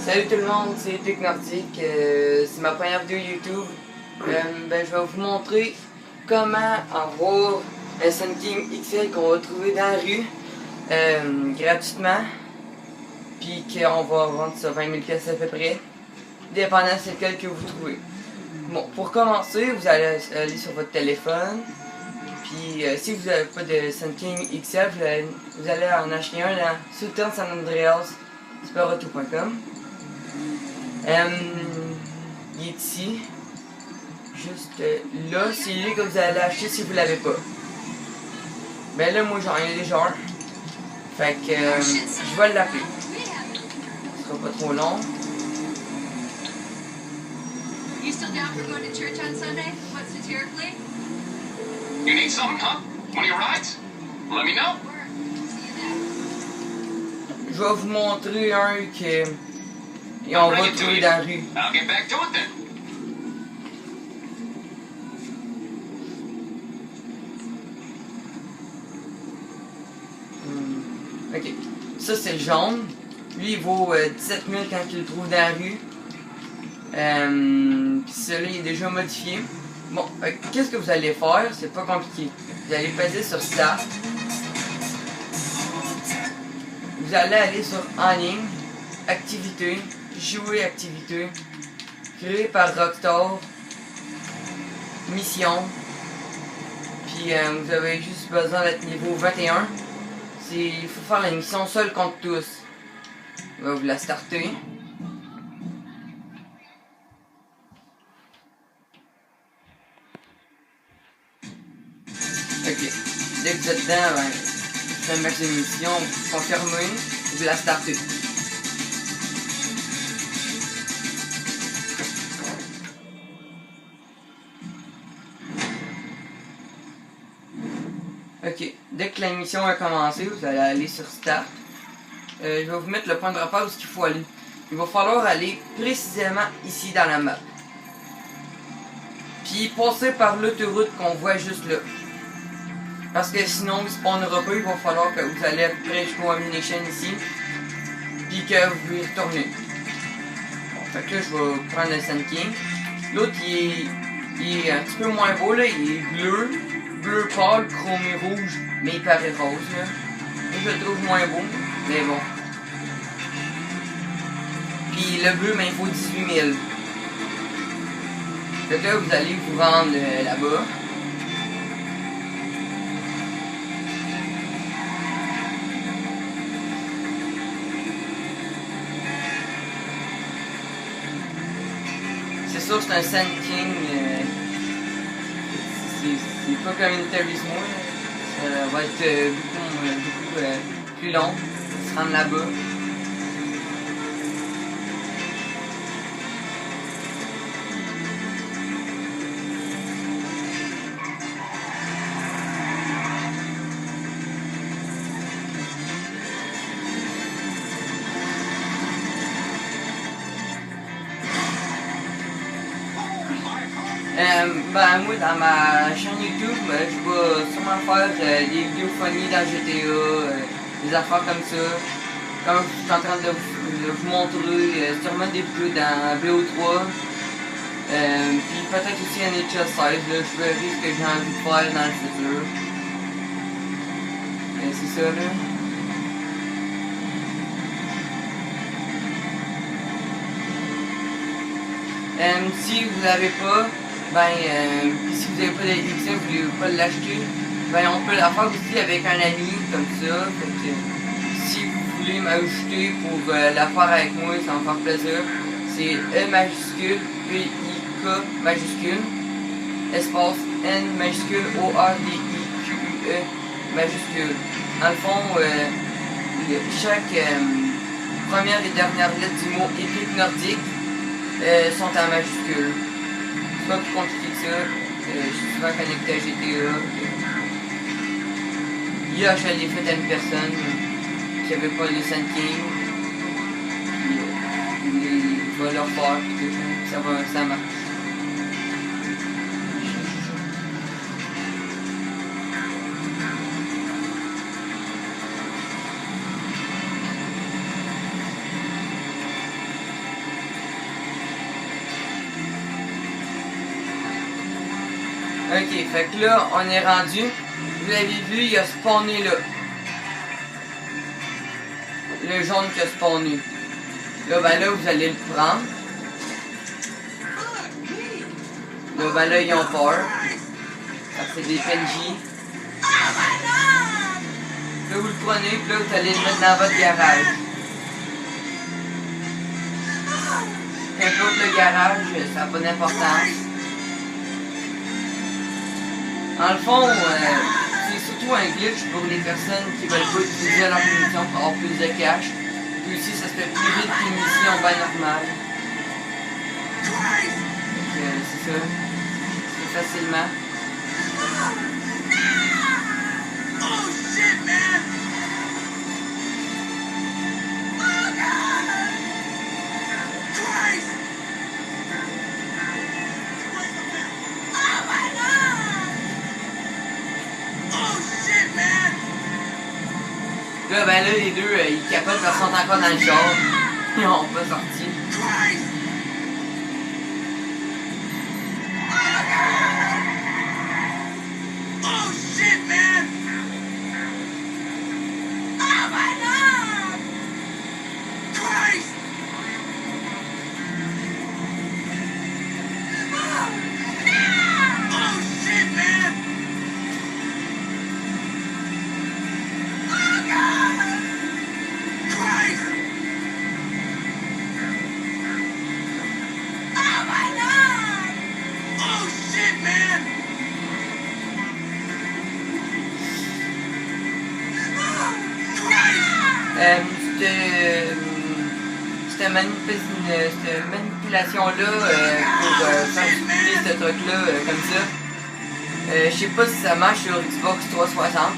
Salut tout le monde, c'est Epic Nordique, c'est ma première vidéo YouTube. Je vais vous montrer comment avoir un Sun King XL qu'on va trouver dans la rue gratuitement, puis qu'on va vendre ça 20 000 pièces à peu près, dépendant c'est lequel que vous trouvez. Bon, pour commencer, vous allez aller sur votre téléphone, puis si vous n'avez pas de Sun King XL, vous allez en acheter un dans Sultan San Andreas Superauto.com. Il est ici, juste là, c'est lui que vous allez acheter si vous l'avez pas. Ben là, moi j'en ai déjà un, fait que je vais l'appeler. Ce sera pas trop long. You still down for going to church on Sunday? What's satirically? You need something, huh? One of your rides? Let me know. See you there. Je vais vous montrer un que et on va le trouver dans la rue. I'll get back to it then. Ok, ça c'est le jaune. Lui il vaut 17 000 quand il le trouve dans la rue. Puis celui-là il est déjà modifié. Bon, qu'est-ce que vous allez faire? C'est pas compliqué. Vous allez peser sur Start. Vous allez aller sur En ligne, Activité, Jouer activité, Créé par Rockstar, Mission. Puis vous avez juste besoin d'être niveau 21. Il faut faire la mission seul contre tous. On va vous la starter. Ok. Dès que vous êtes dedans, ben, vous faites mettre une mission, vous confirmez, vous la startez. Ok, dès que la mission a commencé, vous allez aller sur Start. Je vais vous mettre le point de repère où il faut aller. Il va falloir aller précisément ici dans la map. Puis passer par l'autoroute qu'on voit juste là. Parce que sinon, il ne spawnera pas, il va falloir que vous allez après jusqu'au Ammunition ici. Puis que vous y retournez. Bon, fait que là, je vais prendre le Sun King. L'autre, il est un petit peu moins beau, là, il est bleu. Bleu pâle, chromé rouge, mais il paraît rose là. Moi je le trouve moins beau, mais bon. Puis le bleu, ben, il faut 18 000. Fait que là, vous allez vous rendre là-bas. C'est sûr que c'est un Sun King. C'est pas comme une Turismo, ça va être beaucoup plus long, se rendre là-bas. Ben moi dans ma chaîne YouTube, je vais sûrement faire des vidéos funny dans GTA, des affaires comme ça. Comme je suis en train de vous montrer, sûrement des vidéos dans BO3. Puis peut-être aussi NHL 16, là, je verrai ce que j'ai envie de faire dans le futur. C'est ça là. Si vous n'avez pas, si vous n'avez pas de XL, vous ne voulez pas l'acheter, on peut la faire aussi avec un ami, comme ça. Fait que, si vous voulez m'ajouter pour la faire avec moi, ça va me faire plaisir. C'est E majuscule, P-I-K majuscule, espace N majuscule, O-R-D-I-Q-U-E majuscule. Dans le fond, chaque première et dernière lettre du mot Epic Nordique sont en majuscule. C'est pas plus compliqué que ça. Je suis souvent connecté à GTA. Hier, je l'ai fait à une personne qui avait pas le Sun King. Il va leur faire, ça marche. Ok, fait que là, on est rendu. Vous l'avez vu, il a spawné là. Le jaune qui a spawné. Là, ben là, vous allez le prendre. Là, ben là, ils ont peur. C'est des PNJ. Là, vous le prenez, puis là, vous allez le mettre dans votre garage. Qu'importe le garage, ça n'a pas d'importance. En le fond, c'est surtout un glitch pour les personnes qui veulent pas utiliser leur munition pour avoir plus de cash. Puis aussi, ça se fait plus vite qu'une mission bien normale. C'est ça. C'est facilement. Oh shit, man! Oh god! Christ! Oh my god! Oh shit, man! Là, ben là, les deux, ils capotent parce qu'ils sont encore dans le char. Ils ont pas sorti. Christ! Oh shit, man! Oh my god! Christ! Oh shit, man! Oh god! Christ! Oh my god! Oh shit, man! Cette manipulation-là pour faire utiliser ce truc-là comme ça, je sais pas si ça marche sur Xbox 360,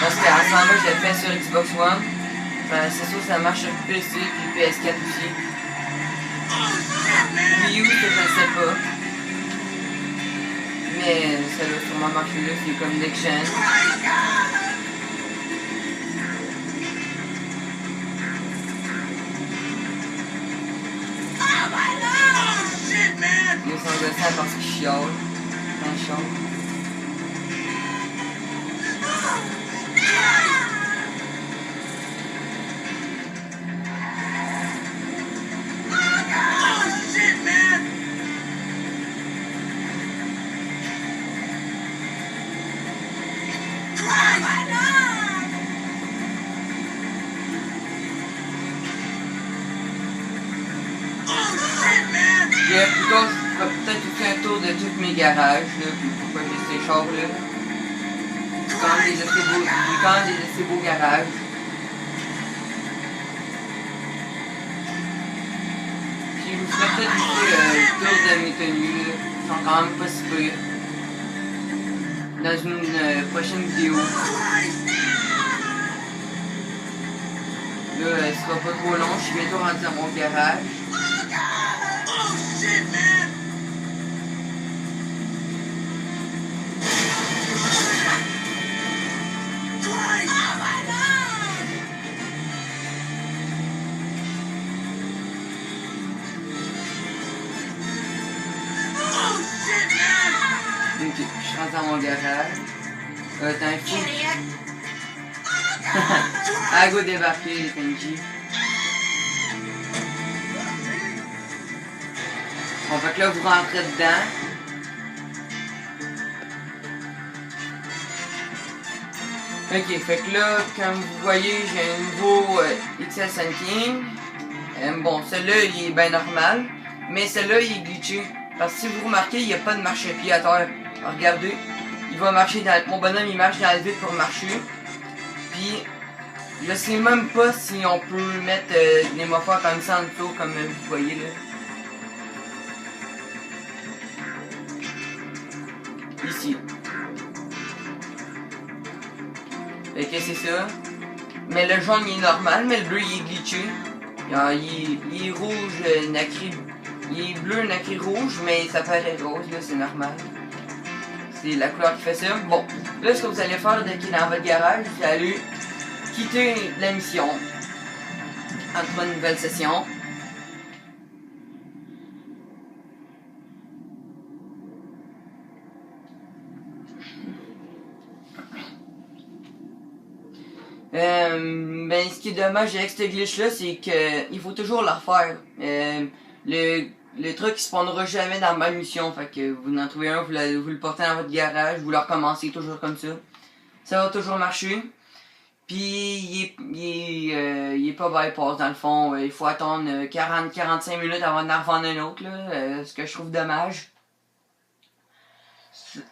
parce qu'en ce moment je l'ai fait sur Xbox One, c'est sûr que ça marche sur PC et PS4 aussi. Wii U, je sais pas. Mais ça va sûrement marcher là, c'est comme Next Gen. Ils sont descendus parce qu'ils chiolent. Un chiot. Puis plus tard, je ferai peut-être aussi un tour de tous mes garages, là, puis pourquoi j'ai ces chars là. J'ai quand même des assez beaux garages. Puis je vous ferai peut-être aussi le tour de mes tenues, là. Ils sont quand même pas si pires. Dans une prochaine vidéo. Là, ce sera pas trop long, je suis bientôt rendu à mon garage. Oh shit, man! Christ! Oh my god! Oh shit, man! Ok, je rentre dans mon garage. T'as un fou. Ah, go débarquer les PNJ. Bon, fait que là, vous rentrez dedans. Ok, fait que là, comme vous voyez, j'ai un nouveau XL Sun King. Bon, celui-là, il est bien normal. Mais celui-là, il est glitché. Parce que si vous remarquez, il n'y a pas de marche-pied à terre. Alors, regardez, il va marcher dans... Mon bonhomme, il marche dans le vide pour marcher. Puis, je sais même pas si on peut mettre des moffeurs comme ça en dessous, comme vous voyez là. Ici. Fait que c'est ça. Mais le jaune il est normal, mais le bleu il est glitché. Il est rouge nacré. Il est bleu nacré rouge, mais ça paraît rose, là, c'est normal. C'est la couleur qui fait ça. Bon, là ce que vous allez faire dès qu'il est dans votre garage, vous allez quitter la mission. Entre une nouvelle session. Ben, ce qui est dommage avec ce glitch-là, c'est que il faut toujours le refaire. Le truc il spawnera jamais dans ma mission, fait que vous en trouvez un, vous le portez dans votre garage, vous le recommencez toujours comme ça. Ça va toujours marcher. Puis il est pas bypass dans le fond, il faut attendre 40-45 minutes avant d'en revendre un autre, là, ce que je trouve dommage.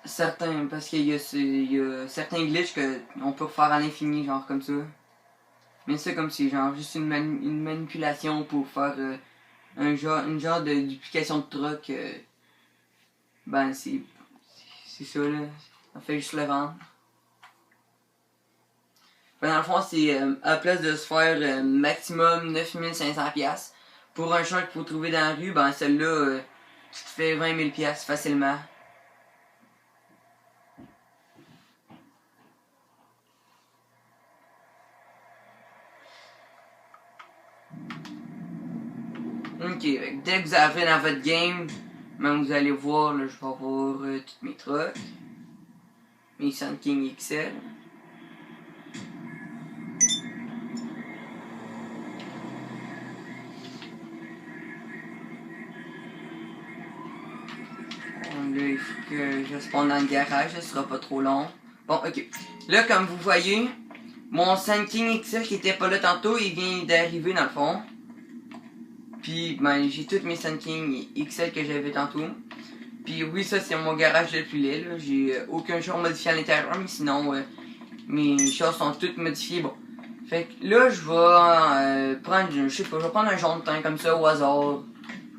Certains, parce qu'il y a certains glitches que on peut faire à l'infini, genre comme ça. Mais ça comme c'est genre juste une manipulation pour faire une genre de duplication de truc. Ben c'est ça là. On fait juste le vendre. Ben, dans le fond, c'est à la place de se faire maximum 9500$. Pour un champ qu'il faut trouver dans la rue, ben celle-là, tu te fais 20 000$ facilement. Ok, dès que vous arrivez dans votre game, ben, vous allez voir, là, je vais avoir tous mes trucs. Mes Sand King XL. Là, il faut que je spawn dans le garage, ça sera pas trop long. Bon, ok. Là, comme vous voyez, mon Sand King XL qui était pas là tantôt, il vient d'arriver dans le fond. Puis, ben, j'ai toutes mes Sand King XL que j'avais tantôt. Puis oui, ça c'est mon garage de poulet, là. J'ai aucun jour modifié à l'intérieur, mais sinon, mes choses sont toutes modifiées. Bon. Fait que là, je vais prendre, je sais pas, je vais prendre un jaune de teint comme ça au hasard.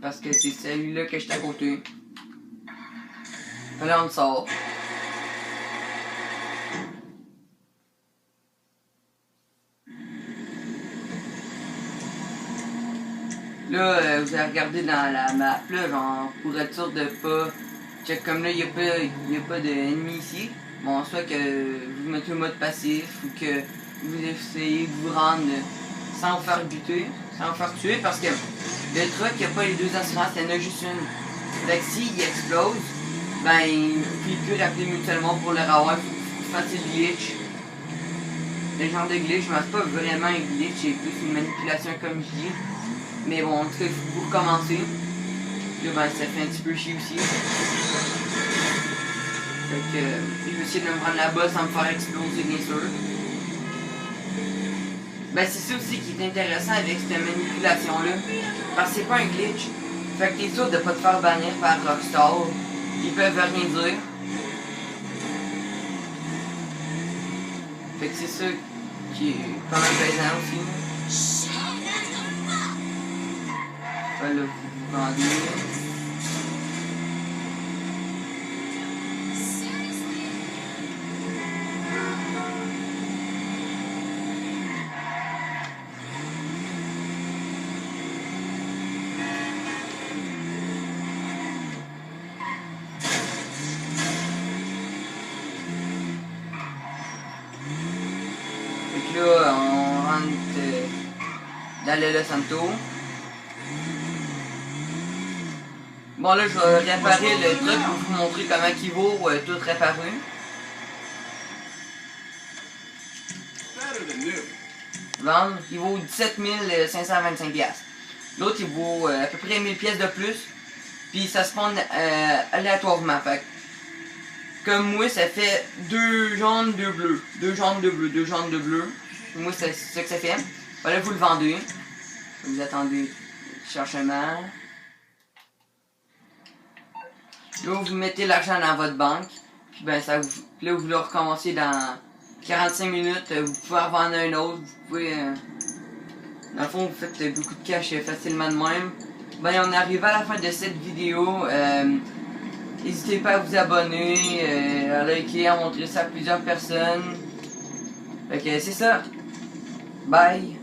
Parce que c'est celui-là que j'étais à côté. Là, on sort. Là, vous allez regarder dans la map, là, genre, pour être sûr de pas... Check comme là, il n'y a pas d'ennemis ici. Bon, soit que vous mettez le mode passif, ou que vous essayez de vous rendre sans vous faire buter, sans vous faire tuer, parce que le truc, il n'y a pas les deux assurances, il y en a juste une. Fait que s'il explose, ben, il ne peut rappeler mutuellement pour le revoir, il faut faire le glitch. Le genre de glitch, mais c'est pas vraiment un glitch, c'est plus une manipulation comme je dis. Mais bon, en tout cas, il faut vous recommencer. Là, ben, ça fait un petit peu chier aussi. Fait que, je vais essayer de me rendre là-bas sans me faire exploser, bien sûr. Ben, c'est ça aussi qui est intéressant avec cette manipulation-là. Parce que c'est pas un glitch. Fait que t'es sûr de pas te faire bannir par Rockstar. Ils peuvent rien dire. Fait que c'est ça qui est quand même plaisant aussi. Là, vous vendez. Fait que là, on rentre dans le Los Santos. Bon là, je vais réparer le truc pour vous montrer comment il vaut tout réparé. Vendre, il vaut 17 525$. L'autre, il vaut à peu près 1000$ de plus. Puis ça se spawn aléatoirement. Fait que, comme moi, ça fait 2 jaunes, 2 bleus. 2 jaunes, 2 bleus, 2 jaunes, 2 bleus. Moi, c'est ça que ça fait. Voilà, vous le vendez. Vous attendez le chargement. Là, vous mettez l'argent dans votre banque. Puis ben, ça vous, là, vous le recommencez dans 45 minutes. Vous pouvez en vendre un autre. Vous pouvez... dans le fond, vous faites beaucoup de cash facilement de même. Ben, on arrive à la fin de cette vidéo. N'hésitez pas à vous abonner, à liker, à montrer ça à plusieurs personnes. Fait que c'est ça. Bye.